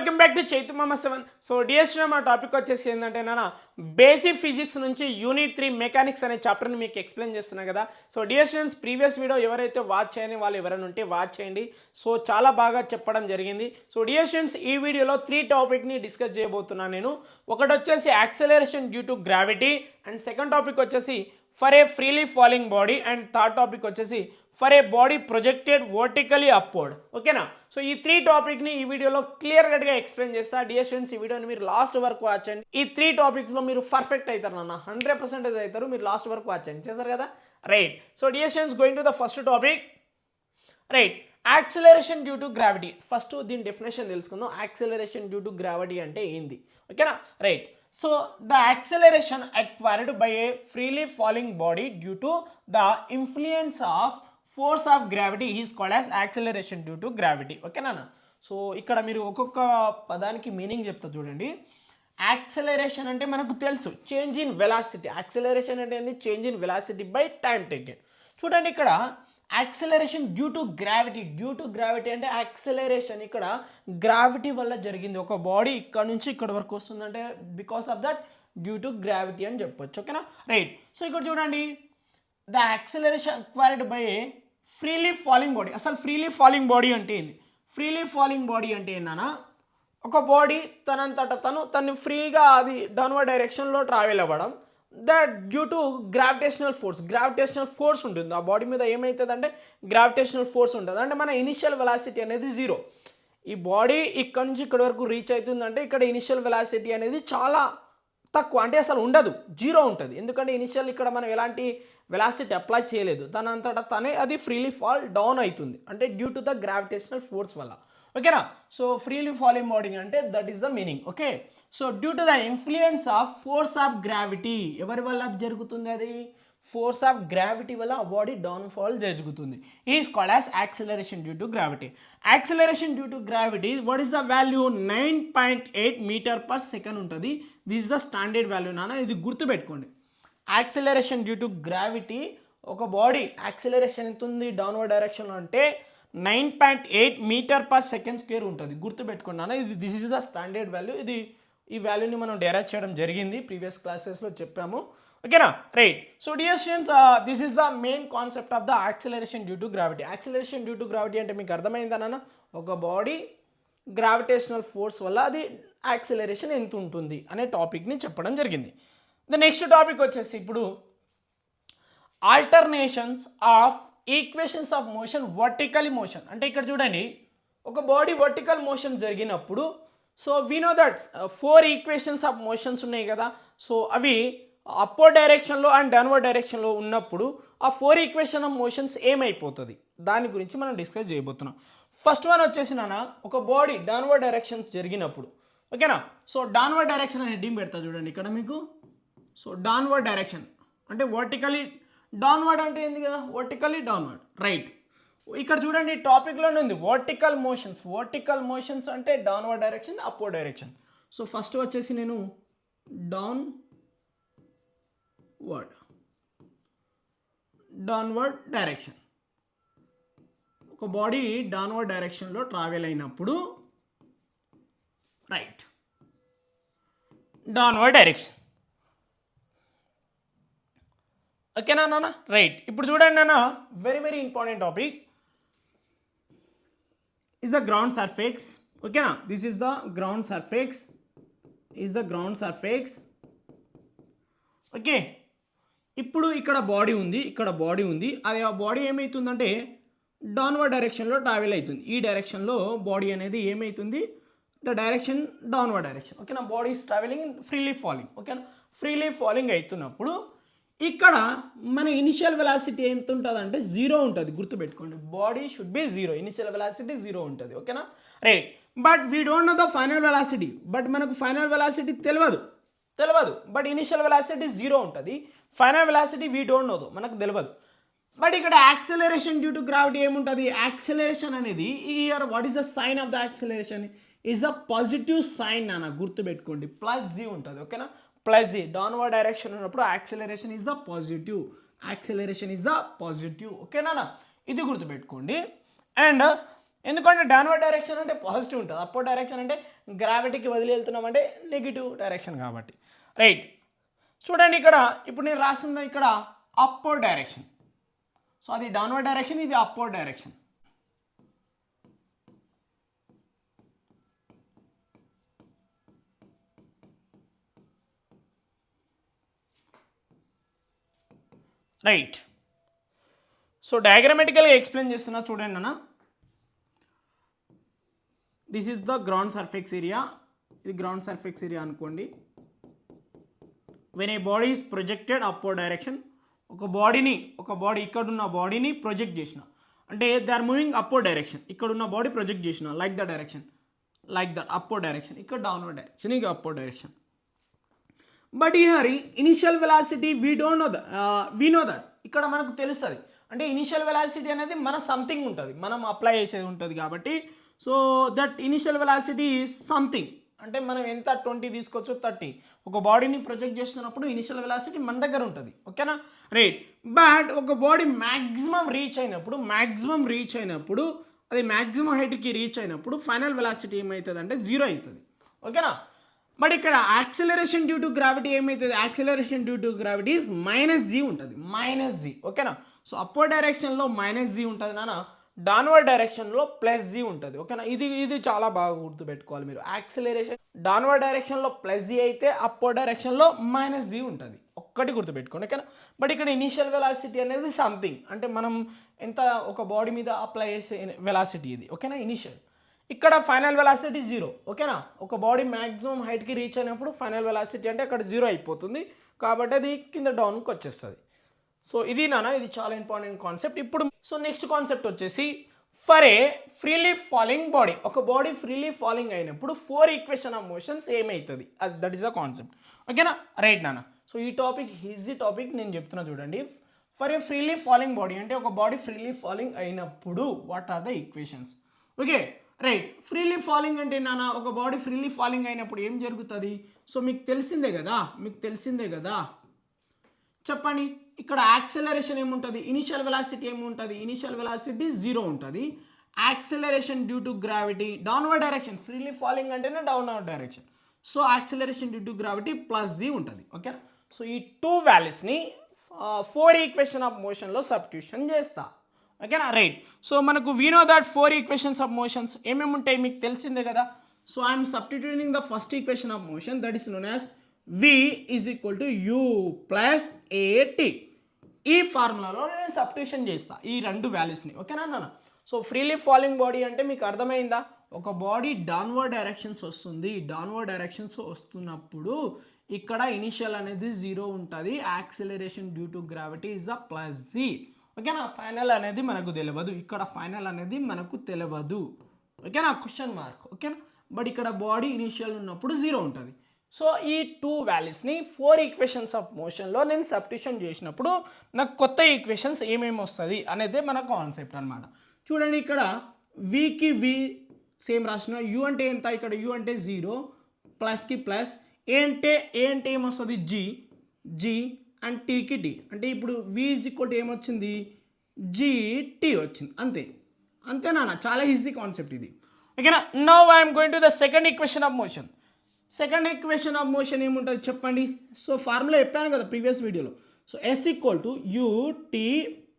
Welcome back to Chaitu మామ 7. So DST మా topic వచ్చేసి ఏంటంటే నాన్న బేసిక్ ఫిజిక్స్ నుంచి యూనిట్ 3 మెకానిక్స్ అనే చాప్టర్ని మీకు ఎక్స్ప్లెయిన్ చేస్తున్నా కదా. సో డిఎస్టీన్స్ ప్రీవియస్ వీడియో ఎవరైతే వాచ్ చేయని వాళ్ళు ఎవరైనా ఉంటే వాచ్ చేయండి. సో చాలా బాగా చెప్పడం జరిగింది. సో డిఎస్టీన్స్ ఈ వీడియోలో 3 టాపిక్ని డిస్కస్ చేయబోతున్నాను నేను. ఒకటి వచ్చేసి acceleration due to gravity, and second topic వచ్చేసి for a freely falling body, and third topic వచ్చేసి for a body projected vertically upward. ఓకేనా. సో ఈ 3 టాపిక్ని ఈ వీడియోలో క్లియర్ కట్గా ఎక్స్ప్లెయిన్ చేస్తా. డియర్ స్టూడెంట్స్, ఈ వీడియోని మీరు లాస్ట్ వరకు వాచ్ చేయండి. ఈ 3 టాపిక్స్లో మీరు పర్ఫెక్ట్ అవుతారు నాన్న, 100% అవుతారు. మీరు లాస్ట్ వరకు వాచ్ చేయండి. చేశారు కదా, right. So dear students, going to the first topic, right. Acceleration due to gravity. First దీని డెఫినేషన్ తెలుసుకుందాం. యాక్సిలరేషన్ డ్యూ టు గ్రావిటీ అంటే ఏంది, ఓకేనా, right. So the acceleration acquired by a freely falling body due to the influence of force of gravity is called as acceleration due to gravity. Okay నాన్న. So ఇక్కడ మీరు ఒక్కొక్క పదానికి meaning చెప్తా చూడండి. యాక్సెలరేషన్ అంటే మనకు తెలుసు చేంజ్ ఇన్ వెలాసిటీ. యాక్సెలరేషన్ అంటే ఏంది, change in velocity by time taken. చూడండి ఇక్కడ acceleration due to gravity. Due to gravity అంటే యాక్సెలరేషన్ ఇక్కడ గ్రావిటీ వల్ల జరిగింది. ఒక బాడీ ఇక్కడ నుంచి ఇక్కడ వరకు వస్తుందంటే because of that due to gravity అని చెప్పొచ్చు. ఓకేనా, రైట్. సో ఇక్కడ చూడండి, the acceleration acquired by A freely falling body. అసలు ఫ్రీలీ ఫాలింగ్ బాడీ అంటే ఏంది? ఫ్రీలీ ఫాలింగ్ బాడీ అంటే ఏంటన్నా, ఒక బాడీ తనంతట తను ఫ్రీగా అది డౌన్వర్డ్ డైరెక్షన్లో ట్రావెల్ అవ్వడం, that due to gravitational force ఉంటుంది. ఆ బాడీ మీద ఏమవుతుంది అంటే గ్రావిటేషనల్ ఫోర్స్ ఉంటుంది. అంటే మన ఇనిషియల్ వెలాసిటీ అనేది 0. ఈ బాడీ ఇక్కడ నుంచి ఇక్కడ వరకు రీచ్ అవుతుందంటే ఇక్కడ ఇనిషియల్ వెలాసిటీ అనేది చాలా తక్కువ, అంటే అసలు ఉండదు, 0 ఉంటుంది. ఎందుకంటే ఇనిషియల్ ఇక్కడ మనం ఎలాంటి వెలాసిటీ అప్లై చేయలేదు, తనంతటా తనే అది ఫ్రీలీ ఫాల్ డౌన్ అవుతుంది, అంటే due to the gravitational force వల్ల. ఓకేనా. సో ఫ్రీలీ ఫాలింగ్ బాడీ అంటే that is the meaning. Okay. So due to the influence of force of gravity. ఎవరి వల్ల జరుగుతుంది? అది ఫోర్స్ ఆఫ్ గ్రావిటీ వల్ల ఆ బాడీ డౌన్ ఫాల్ జరుగుతుంది. Is called as acceleration due to gravity. Acceleration due to gravity what is the value? 9.8 metre per second ఉంటుంది. This is the standard value నాన్న, ఇది గుర్తుపెట్టుకోండి. యాక్సిలరేషన్ డ్యూ టు గ్రావిటీ, ఒక body acceleration ఎంత ఉంది downward డైరెక్షన్లో అంటే 9.8 మీటర్ పర్ సెకండ్ స్క్వేర్ ఉంటుంది. గుర్తుపెట్టుకున్నాను, ఇది this is the standard value. ఈ వాల్యూని మనం డెరైవ్ చేయడం జరిగింది, ప్రీవియస్ క్లాసెస్లో చెప్పాము. ఓకేనా, right. So dear students, this is the main concept of the acceleration due to gravity. Acceleration due to gravity అంటే మీకు అర్థమైందన్న, ఒక బాడీ గ్రావిటేషనల్ ఫోర్స్ వల్ల అది యాక్సిలరేషన్ ఎంత ఉంటుంది అనే టాపిక్ని చెప్పడం జరిగింది. ద నెక్స్ట్ టాపిక్ వచ్చేసి ఇప్పుడు alternations of equations of motion, vertical motion. అంటే ఇక్కడ చూడండి, ఒక బాడీ వర్టికల్ మోషన్ జరిగినప్పుడు, so we know that 4 equations of motions ఉన్నాయి కదా. సో అవి అప్వర్డ్ డైరెక్షన్లో అండ్ డౌన్వర్డ్ డైరెక్షన్లో ఉన్నప్పుడు ఆ 4 ఈక్వేషన్ ఆఫ్ మోషన్స్ ఏమైపోతుంది దాని గురించి మనం డిస్కస్ చేయబోతున్నాం. ఫస్ట్ వన్ వచ్చేసి నాన్న, ఒక బాడీ డౌన్వర్డ్ డైరెక్షన్స్ జరిగినప్పుడు. ఓకేనా. సో డౌన్వర్డ్ డైరెక్షన్ అనే హెడ్డింగ్ పెడతా చూడండి ఇక్కడ మీకు. సో డౌన్వర్డ్ డైరెక్షన్ అంటే వర్టికలీ డౌన్వర్డ్ అంటే ఏంది కదా, వర్టికలీ డౌన్వర్డ్, రైట్. ఇక్కడ చూడండి టాపిక్లోనే ఉంది వర్టికల్ మోషన్స్ అంటే downward direction, upward direction. So first వచ్చేసి నేను డౌన్వర్డ్ డైరెక్షన్, ఒక బాడీ డౌన్వర్డ్ డైరెక్షన్లో ట్రావెల్ అయినప్పుడు, రైట్, డౌన్వర్డ్ డైరెక్షన్. ఓకేనా నాన్న, రైట్. ఇప్పుడు చూడండి నాన్న, very important topic is the ground surface. ఓకేనా, this is the ground surface. Okay. ఇప్పుడు ఇక్కడ బాడీ ఉంది, అది ఆ బాడీ ఏమవుతుందంటే డౌన్వర్డ్ డైరెక్షన్లో ట్రావెల్ అవుతుంది. ఈ డైరెక్షన్లో బాడీ అనేది ఏమవుతుంది, ద డైరెక్షన్ డౌన్వర్డ్ డైరెక్షన్. ఓకేనా, body is travelling freely falling. ఓకేనా, ఫ్రీలీ ఫాలింగ్ అవుతున్నప్పుడు ఇక్కడ మన ఇనిషియల్ వెలాసిటీ ఎంత ఉంటుంది అంటే 0 ఉంటుంది. గుర్తుపెట్టుకోండి, body should be 0, initial velocity 0 ఉంటుంది. ఓకేనా, right. But we don't know the final velocity. But మనకు ఫైనల్ వెలాసిటీ తెలియదు, బట్ ఇనిషియల్ వెలాసిటీ 0 ఉంటుంది. Final velocity we don't know, మనకు తెలియదు. బట్ ఇక్కడ యాక్సెలరేషన్ డ్యూ టు గ్రావిటీ ఏముంటుంది? యాక్సెలరేషన్ అనేది here what is the sign of the acceleration? Is a positive sign నాన్న, గుర్తుపెట్టుకోండి, +g ఉంటుంది. ఓకేనా, +g. డౌన్వర్డ్ డైరెక్షన్ ఉన్నప్పుడు యాక్సెలరేషన్ ఈజ్ ద పాజిటివ్. ఓకేనా, ఇది గుర్తుపెట్టుకోండి. అండ్ ఎందుకంటే డౌన్వర్డ్ డైరెక్షన్ అంటే పాజిటివ్ ఉంటుంది, అప్వర్డ్ డైరెక్షన్ అంటే గ్రావిటీకి వదిలి వెళ్తున్నాం అంటే నెగిటివ్ డైరెక్షన్ కాబట్టి. రైట్, చూడండి ఇక్కడ ఇప్పుడు నేను రాసింది ఇక్కడ అప్వర్డ్ డైరెక్షన్. సో అది డౌన్వర్డ్ డైరెక్షన్, ఇది అప్వర్డ్ డైరెక్షన్. రైట్, సో డయాగ్రామేటికల్గా ఎక్స్ప్లెయిన్ చేస్తున్నా చూడండి అన్న. This is the ground surface area, ఇది గ్రౌండ్ సర్ఫేస్ ఏరియా అనుకోండి. When a body is projected upward direction, ఒక బాడీ ఇక్కడున్న బాడీని ప్రొజెక్ట్ చేసిన అంటే they are moving upward direction. ఇక్కడ ఉన్న బాడీ ప్రొజెక్ట్ చేసిన like the direction, like that upward direction, ఇక్కడ డౌన్వర్డ్ డైరెక్షన్, ఇక upward direction. But here initial velocity we know that, ఇక్కడ మనకు తెలుస్తుంది. అంటే ఇనిషియల్ వెలాసిటీ అనేది మన సంథింగ్ ఉంటుంది, మనం అప్లై చేసేది ఉంటుంది కాబట్టి. So that initial velocity is something, అంటే మనం ఎంత 20 తీసుకోవచ్చు 30. ఒక బాడీని ప్రొజెక్ట్ చేస్తున్నప్పుడు ఇనిషియల్ వెలాసిటీ మన దగ్గర ఉంటుంది, ఓకేనా. రైట్, బట్ ఒక బాడీ మ్యాక్సిమం రీచ్ అయినప్పుడు అది మ్యాక్సిమం హైట్కి రీచ్ అయినప్పుడు ఫైనల్ వెలాసిటీ ఏమవుతుంది అంటే 0 అవుతుంది, ఓకేనా. బట్ ఇక్కడ యాక్సిలరేషన్ డ్యూ టు గ్రావిటీ ఏమవుతుంది, acceleration due to gravity is -g ఉంటుంది, -g, ఓకేనా. సో అప్వర్డ్ డైరెక్షన్లో -g ఉంటుంది నాన్న, డౌన్వర్డ్ డైరెక్షన్లో +g ఉంటుంది, ఓకేనా. ఇది చాలా బాగా గుర్తుపెట్టుకోవాలి మీరు. యాక్సిలరేషన్ డౌన్వర్డ్ డైరెక్షన్లో +g అయితే అప్వర్డ్ డైరెక్షన్లో -g ఉంటుంది, ఒక్కటి గుర్తుపెట్టుకోండి, ఓకేనా. బట్ ఇక్కడ ఇనిషియల్ వెలాసిటీ అనేది సంథింగ్, అంటే మనం ఎంత ఒక బాడీ మీద అప్లై చేసే వెలాసిటీ ఇది, ఓకేనా, ఇనిషియల్. ఇక్కడ ఫైనల్ వెలాసిటీ 0, ఓకేనా. ఒక బాడీ మ్యాక్సిమం హైట్కి రీచ్ అయినప్పుడు ఫైనల్ వెలాసిటీ అంటే అక్కడ 0 అయిపోతుంది కాబట్టి అది కింద డౌన్కి వచ్చేస్తుంది. సో ఇది నాన్న, ఇది చాలా ఇంపార్టెంట్ కాన్సెప్ట్. ఇప్పుడు సో నెక్స్ట్ కాన్సెప్ట్ వచ్చేసి for a freely falling body, ఒక బాడీ ఫ్రీలీ ఫాలింగ్ అయినప్పుడు 4 ఈక్వేషన్ ఆఫ్ మోషన్స్ ఏమవుతుంది, దట్ ఈస్ ద కాన్సెప్ట్, ఓకేనా. రైట్ నాన్న, సో ఈ టాపిక్ ఈజీ టాపిక్ నేను చెప్తున్నా చూడండి. For a freely falling body అంటే ఒక బాడీ ఫ్రీలీ ఫాలింగ్ అయినప్పుడు what are the equations, okay. Right, freely falling అంటే నాన్న ఒక బాడీ ఫ్రీలీ ఫాలింగ్ అయినప్పుడు ఏం జరుగుతుంది. సో మీకు తెలిసిందే కదా, చెప్పండి. ఇక్కడ యాక్సెలరేషన్ ఏముంటుంది, ఇనిషియల్ వెలాసిటీ ఏముంటుంది, ఇనిషియల్ వెలాసిటీ 0 ఉంటుంది. Acceleration due to gravity downward direction, freely falling అంటేనే downward direction. So acceleration due to gravity +g ఉంటుంది, ఓకే. సో ఈ 2 వాల్యూస్ని 4 ఈక్వేషన్ ఆఫ్ మోషన్లో సబ్స్టిట్యూషన్ చేస్తా, ఓకేనా. రైట్, సో మనకు we know that 4 equations of motions ఏమేమి ఉంటాయి మీకు తెలిసిందే కదా. So I'm substituting the first equation of motion, that is known as v is equal to u plus at. ఈ ఫార్ములాలో నేను సబ్స్టిట్యూషన్ చేస్తా ఈ 2 వాల్యూస్ని, ఓకేనా నాన్న. సో ఫ్రీలీ ఫాలింగ్ బాడీ అంటే మీకు అర్థమైందా, ఒక బాడీ డౌన్వర్డ్ డైరెక్షన్స్ వస్తుంది, డౌన్వర్డ్ డైరెక్షన్స్ వస్తున్నప్పుడు ఇక్కడ ఇనిషియల్ అనేది 0 ఉంటుంది, acceleration due to gravity is the +g, ఓకేనా. ఫైనల్ అనేది మనకు తెలియదు, ఇక్కడ ఫైనల్ అనేది మనకు తెలియదు, ఓకేనా, క్వశ్చన్ మార్క్, ఓకేనా. బట్ ఇక్కడ బాడీ ఇనిషియల్ ఉన్నప్పుడు 0 ఉంటుంది. సో ఈ 2 వాల్యూస్ని 4 ఈక్వేషన్స్ ఆఫ్ మోషన్లో నేను సబ్స్టిట్యూషన్ చేసినప్పుడు నాకు కొత్త ఈక్వేషన్స్ ఏమేమి వస్తుంది అనేది మన కాన్సెప్ట్ అనమాట. చూడండి, ఇక్కడ వికి వి సేమ్ రాసిన, యూ అంటే ఎంత, ఇక్కడ యూ అంటే 0, ప్లస్కి ప్లస్, ఏ అంటే ఏమొస్తుంది జీ అండ్ టీకి టీ, అంటే ఇప్పుడు వి ఈజ్ ఈక్వల్ టు ఏమొచ్చింది టీ వచ్చింది, అంతేనా. చాలా ఈజీ కాన్సెప్ట్ ఇది, ఓకేనా. Now I'm going to the second equation of motion. Second equation of motion ఏముంటుంది చెప్పండి. సో ఫార్ములా చెప్పాను కదా ప్రీవియస్ వీడియోలో. So S equal to ut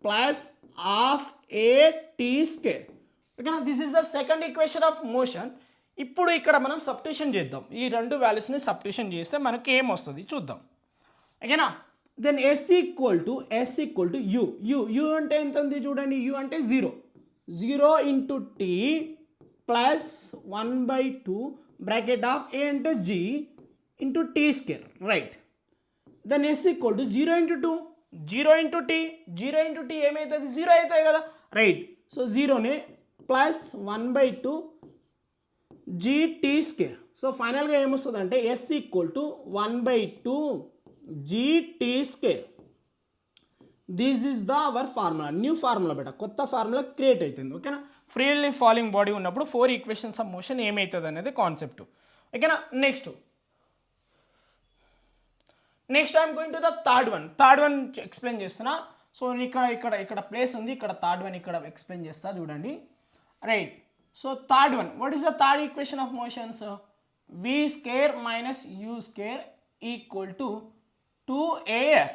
plus half at square, ఓకేనా. This is the second equation of motion. ఇప్పుడు ఇక్కడ మనం substitution చేద్దాం, ఈ 2 వాల్యూస్ని సబ్స్టిట్యూషన్ చేస్తే మనకి ఏం వస్తుంది చూద్దాం, ఓకేనా. Then yes equal to U అంటే ఎంత ఉంది చూడండి, యూ అంటే 0 into T plus 1/2 bracket of A అంటే G into tea square, right. Then yes equal to 0 into T ఏమవుతుంది 0 అవుతాయి కదా, రైట్. సో 0ని ప్లస్ 1/2 gt స్క్వేర్. సో ఫైనల్గా ఏమొస్తుంది అంటే S equal to 1/2 gt square. This is the our formula, new formula బెట, కొత్త ఫార్ములా క్రియేట్ అవుతుంది, ఓకేనా. ఫ్రీలీ ఫాలింగ్ బాడీ ఉన్నప్పుడు 4 ఈక్వేషన్స్ ఆఫ్ మోషన్ ఏమవుతుంది అనేది కాన్సెప్ట్, ఓకేనా. Next I'm going to the third one explain చేస్తున్నా. సో ఇక్కడ ప్లేస్ ఉంది, ఇక్కడ థర్డ్ వన్ ఇక్కడ ఎక్స్ప్లెయిన్ చేస్తా చూడండి, right. So third one, what is the third equation of motions? v square minus u square equal to 2as.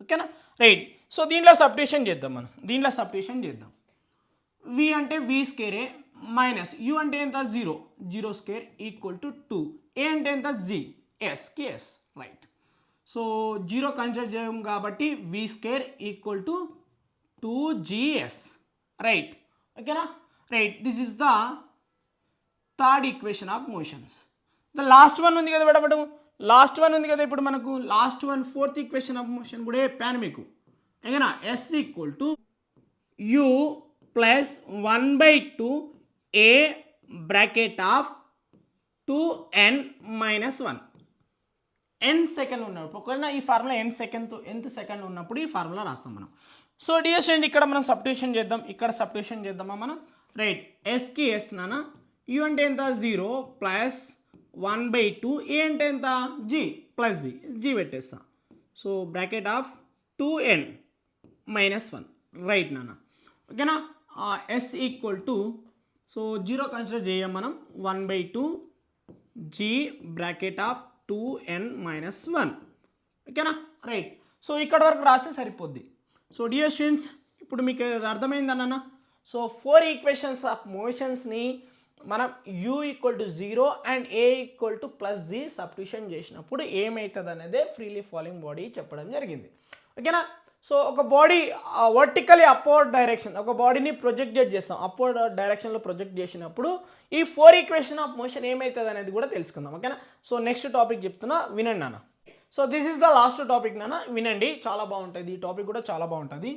ఓకేనా, right. So దీంట్లో substitution చేద్దాం మనం, దీంట్లో సబ్స్టిట్యూషన్ చేద్దాం. v అంటే v స్క్వేరే మైనస్ u అంటే ఎంత 0, 0 స్క్వేర్ ఈక్వల్ టు 2, a అంటే ఎంత g, s కి s, రైట్. సో 0 కన్సిడర్ చేయం కాబట్టి v square equal to 2gs, right. ఓకేనా, right. This is the third equation of motions. The last one ఉంది కదా మేడం, లాస్ట్ వన్ ఉంది కదా ఇప్పుడు మనకు, last one fourth equation of motion కూడా చెప్పాను మీకు. ఓకేనా, s equal to u plus 1/2 a bracket of 2n minus 1. n second ఉన్నప్పుడు ఒకవేళ ఈ ఫార్ములా nth సెకండ్ ఉన్నప్పుడు ఈ ఫార్ములా రాస్తాం మనం. సో డియర్ స్టూడెంట్, ఇక్కడ మనం సబ్స్టిట్యూషన్ చేద్దాం, ఇక్కడ సబ్స్టిట్యూషన్ చేద్దామా మనం, రైట్. ఎస్కి ఎస్ నాన్న, యూ అంటే ఎంత 0 ప్లస్ 1/2, ఏ అంటే ఎంత g ప్లస్ g పెట్టేస్తా. So bracket of 2n minus 1, right నాన్న. ఓకేనా, s equal to, so 0 consider చేయం మనం, 1/2 g bracket of 2n minus 1. ఓకేనా, రైట్. సో ఇక్కడ వరకు రాస్తే సరిపోద్ది. సో డియర్ స్టూడెంట్స్, ఇప్పుడు మీకు అర్థమైందన్న. సో 4 ఈక్వేషన్స్ ఆఫ్ మోషన్స్ని మనం u equal to 0 and a equal to plus g substitution చేసినప్పుడు ఏమవుతుంది అనేది ఫ్రీలీ ఫాలింగ్ బాడీ చెప్పడం జరిగింది. ఓకేనా, సో ఒక బాడీ వర్టికలీ అప్వర్డ్ డైరెక్షన్, ఒక బాడీని ప్రొజెక్ట్ చేస్తాం, అప్వర్డ్ డైరెక్షన్లో ప్రొజెక్ట్ చేసినప్పుడు ఈ 4 ఈక్వేషన్ ఆఫ్ మోషన్ ఏమవుతుంది అనేది కూడా తెలుసుకుందాం. ఓకేనా, సో నెక్స్ట్ టాపిక్ చెప్తున్నా, వినండి నాన్న. So this is the last topic నాన్న, వినండి, చాలా బాగుంటుంది ఈ టాపిక్ కూడా చాలా బాగుంటుంది.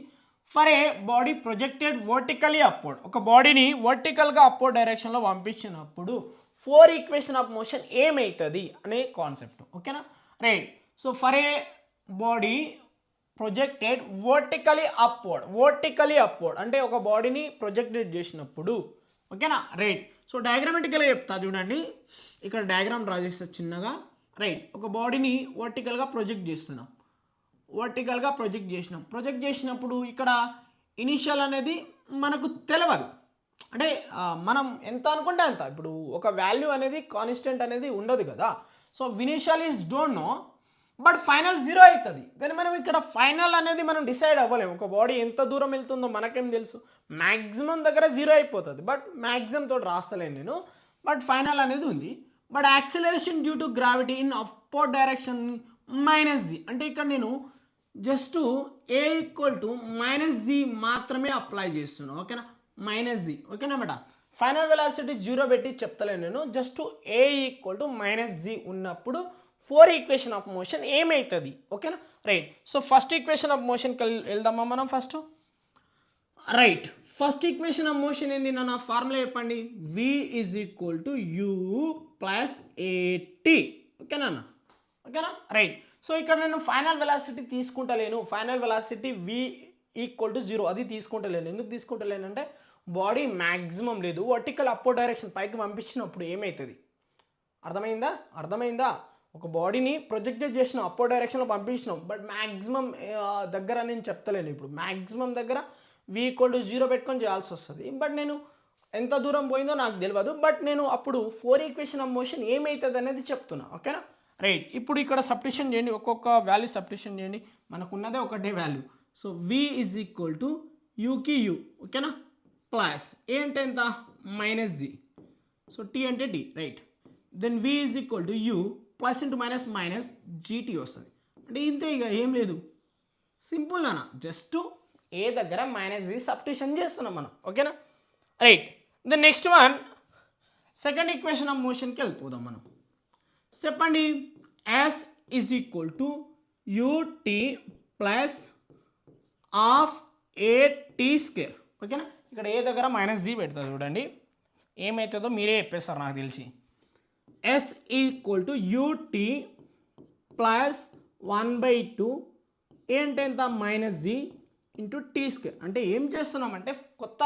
For a body projected vertically upward, ఒక బాడీని వర్టికల్గా అప్వర్డ్ డైరెక్షన్లో పంపించినప్పుడు 4 ఈక్వేషన్ ఆఫ్ మోషన్ ఏమవుతుంది అనే కాన్సెప్ట్. ఓకేనా, right. So for a body projected vertically upward అంటే ఒక బాడీని ప్రొజెక్టెడ్ చేసినప్పుడు, ఓకేనా, రైట్. సో డయాగ్రామెటికల్గా చెప్తా చూడండి, ఇక్కడ డయాగ్రామ్ డ్రా చేస్తా చిన్నగా, రైట్. ఒక బాడీని వర్టికల్గా ప్రొజెక్ట్ చేస్తున్నాం, ప్రొజెక్ట్ చేసినప్పుడు ఇక్కడ ఇనిషియల్ అనేది మనకు తెలియదు, అంటే మనం ఎంత అనుకుంటే అంత, ఇప్పుడు ఒక వాల్యూ అనేది కాన్స్టెంట్ అనేది ఉండదు కదా. So initial is don't know, but final 0 అవుతుంది. కానీ మనం ఇక్కడ ఫైనల్ అనేది మనం డిసైడ్ అవ్వలేము, ఒక బాడీ ఎంత దూరం వెళ్తుందో మనకేం తెలుసు, మ్యాక్సిమం దగ్గర 0 అయిపోతుంది, బట్ మ్యాక్సిమం తోటి రాస్తలేను నేను, బట్ ఫైనల్ అనేది ఉంది. But acceleration due to gravity in upward direction minus g, అంటే ఇక్కడ నేను just a equal to minus g మాత్రమే అప్లై చేస్తున్నాను. ఓకేనా, మైనస్ g. ఓకేనా మేడం, ఫైనల్ వెలాసిటీ 0 పెట్టి చెప్తలేను నేను, just a equal to minus g ఉన్నప్పుడు 4 ఈక్వేషన్ ఆఫ్ మోషన్ ఏమవుతుంది. ఓకేనా, right. So first equation of motion వెళ్దామా మనం first, right. First equation of motion ఏంది నా ఫార్ములా చెప్పండి, v is equal to u plus at. ఓకేనా, ఓకేనా, రైట్. సో ఇక్కడ నేను ఫైనల్ వెలాసిటీ తీసుకుంటలేను, final velocity v equal to 0 అది తీసుకుంటలేను. ఎందుకు తీసుకుంటలేను అంటే బాడీ మ్యాక్సిమం లేదు, వర్టికల్ అప్వర్డ్ డైరెక్షన్ పైకి పంపించినప్పుడు ఏమవుతుంది, అర్థమైందా? ఒక బాడీని ప్రొజెక్టెడ్ చేసిన అప్వర్డ్ డైరెక్షన్లో పంపించినాం, బట్ మ్యాక్సిమం దగ్గర నేను చెప్తలేను, ఇప్పుడు మ్యాక్సిమం దగ్గర v ఈక్వల్ టు 0 పెట్టుకొని చేయాల్సి వస్తుంది, బట్ నేను ఎంత దూరం పోయిందో నాకు తెలియదు, బట్ నేను అప్పుడు 4 ఈక్వేషన్ ఆఫ్ మోషన్ ఏమవుతుంది అనేది చెప్తున్నా. ఓకేనా, రైట్. ఇప్పుడు ఇక్కడ సబ్స్టిట్యూషన్ చేయండి, ఒక్కొక్క వాల్యూ సబ్స్టిట్యూషన్ చేయండి, మనకున్నదే ఒకటే value. So v is equal to యూకి u, ఓకేనా, ప్లస్ ఏ అంటే ఎంత మైనస్ g, సో t అంటే t, right. Then v is equal to u plus into minus minus gt వస్తుంది, అంటే ఇంతే, ఇక ఏం లేదు, సింపుల్ నాన్న, జస్ట్ ఏ దగ్గర మైనస్ g సబ్స్టిట్యూషన్ చేస్తున్నాం మనం. ఓకేనా, right. The next one second equation of మోషన్కి వెళ్ళిపోదాం మనం. చెప్పండి, s is equal to ut plus half at square. ఓకేనా, ఇక్కడ ఏ దగ్గర మైనస్ g పెడతా చూడండి, ఏమవుతుందో మీరే చెప్పేస్తారు నాకు తెలిసి. s equal to ut plus 1/2 ఏంటి ఎంత minus g into tea square. అంటే ఏం చేస్తున్నామంటే కొత్త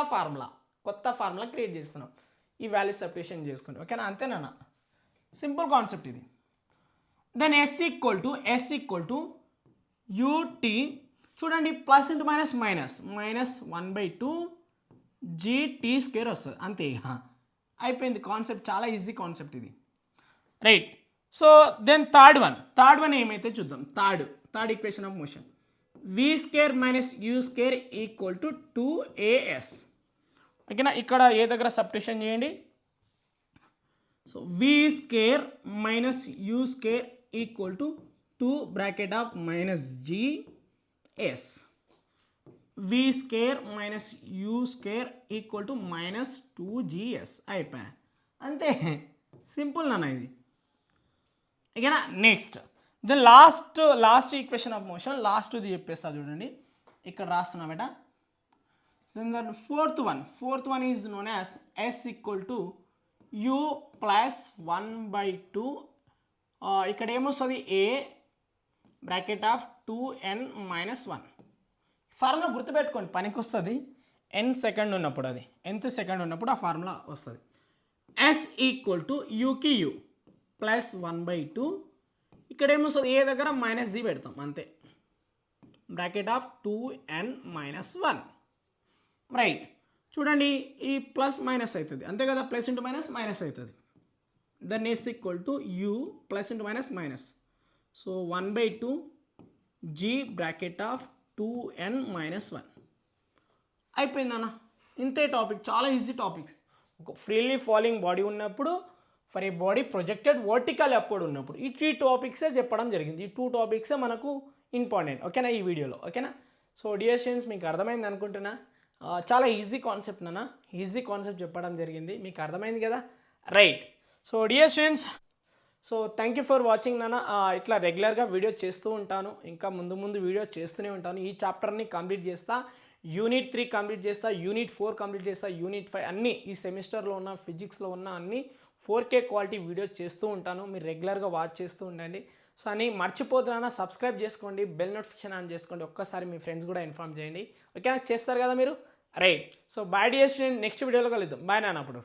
ఫార్ములా క్రియేట్ చేస్తున్నాం, ఈ వాల్యూ సబ్స్టిట్యూషన్ చేసుకుంటాం. ఓకేనా, అంతేనా, సింపుల్ కాన్సెప్ట్ ఇది. Then s equal to ut, చూడండి, plus into minus minus 1/2 gt square వస్తుంది, అంతే. అయిపోయింది కాన్సెప్ట్, చాలా ఈజీ కాన్సెప్ట్ ఇది. Right. So then third one ఏమైతే చూద్దాం. Third equation of motion, v square minus u square equal to 2as. ఓకేనా, ఇక్కడ ఏ దగ్గర సబ్స్టిట్యూషన్ చేయండి. So v square minus u square equal to 2 bracket of minus gs, v square minus u square equal to minus 2gs. అయిపోయా, అంతే, simple నాన్న ఇది. ఓకేనా, next then last equation of motion, లాస్ట్ది చెప్పేస్తా చూడండి, ఇక్కడ రాస్తున్నా బేట. Then fourth one is known as s equal to u plus 1/2. ఇక్కడ ఏమొస్తుంది, a bracket of 2n minus 1. Formula గుర్తుపెట్టుకోండి, పనికి వస్తుంది. n సెకండ్ ఉన్నప్పుడు, అది nth సెకండ్ ఉన్నప్పుడు ఆ ఫార్ములా వస్తుంది. s ఈక్వల్ టు యూకి u ప్లస్ 1/2. ఇక్కడ ఏమొస్తుంది, ఏ దగ్గర మైనస్ g పెడతాం అంతే, bracket of 2n minus 1. Right, చూడండి ఈ ప్లస్ మైనస్ అవుతుంది అంతే కదా, ప్లస్ ఇంటూ మైనస్ మైనస్ అవుతుంది. Then yes equal to u plus into minus minus, so 1/2 g bracket of 2n minus 1. అయిపోయిందన్న, ఇంతే టాపిక్, చాలా ఈజీ టాపిక్స్. ఒక ఫ్రీలీ ఫాలింగ్ బాడీ ఉన్నప్పుడు, for a body projected vertical upward ఉన్నప్పుడు, ఈ 3 టాపిక్సే చెప్పడం జరిగింది. ఈ 2 టాపిక్సే మనకు ఇంపార్టెంట్. ఓకేనా, ఈ వీడియోలో. ఓకేనా, సో డియర్ స్టూడెంట్స్ మీకు అర్థమైంది అనుకుంటున్నా. చాలా ఈజీ కాన్సెప్ట్ నాన్న, ఈజీ కాన్సెప్ట్ చెప్పడం జరిగింది, మీకు అర్థమైంది కదా. Right. So dear students, so thank you for watching నాన్న. ఇట్లా రెగ్యులర్గా వీడియో చేస్తూ ఉంటాను, ఇంకా ముందు వీడియో చేస్తూనే ఉంటాను. ఈ చాప్టర్ని కంప్లీట్ చేస్తా, యూనిట్ 3 కంప్లీట్ చేస్తా, యూనిట్ 4 కంప్లీట్ చేస్తా, యూనిట్ 5 అన్నీ ఈ సెమిస్టర్లో ఉన్న ఫిజిక్స్లో ఉన్న అన్ని 4K క్వాలిటీ వీడియో చేస్తూ ఉంటాను. మీరు రెగ్యులర్గా వాచ్ చేస్తూ ఉండండి. సో అని మర్చిపోతున్నా, సబ్స్క్రైబ్ చేసుకోండి, బెల్ నోటిఫికేషన్ ఆన్ చేసుకోండి, ఒక్కసారి మీ ఫ్రెండ్స్ కూడా ఇన్ఫార్మ్ చేయండి. ఓకేనా, చేస్తారు కదా మీరు. Right. So bye dear student, next వీడియోలో కలుద్దాం. బాయ్ నాన్న. అప్పుడు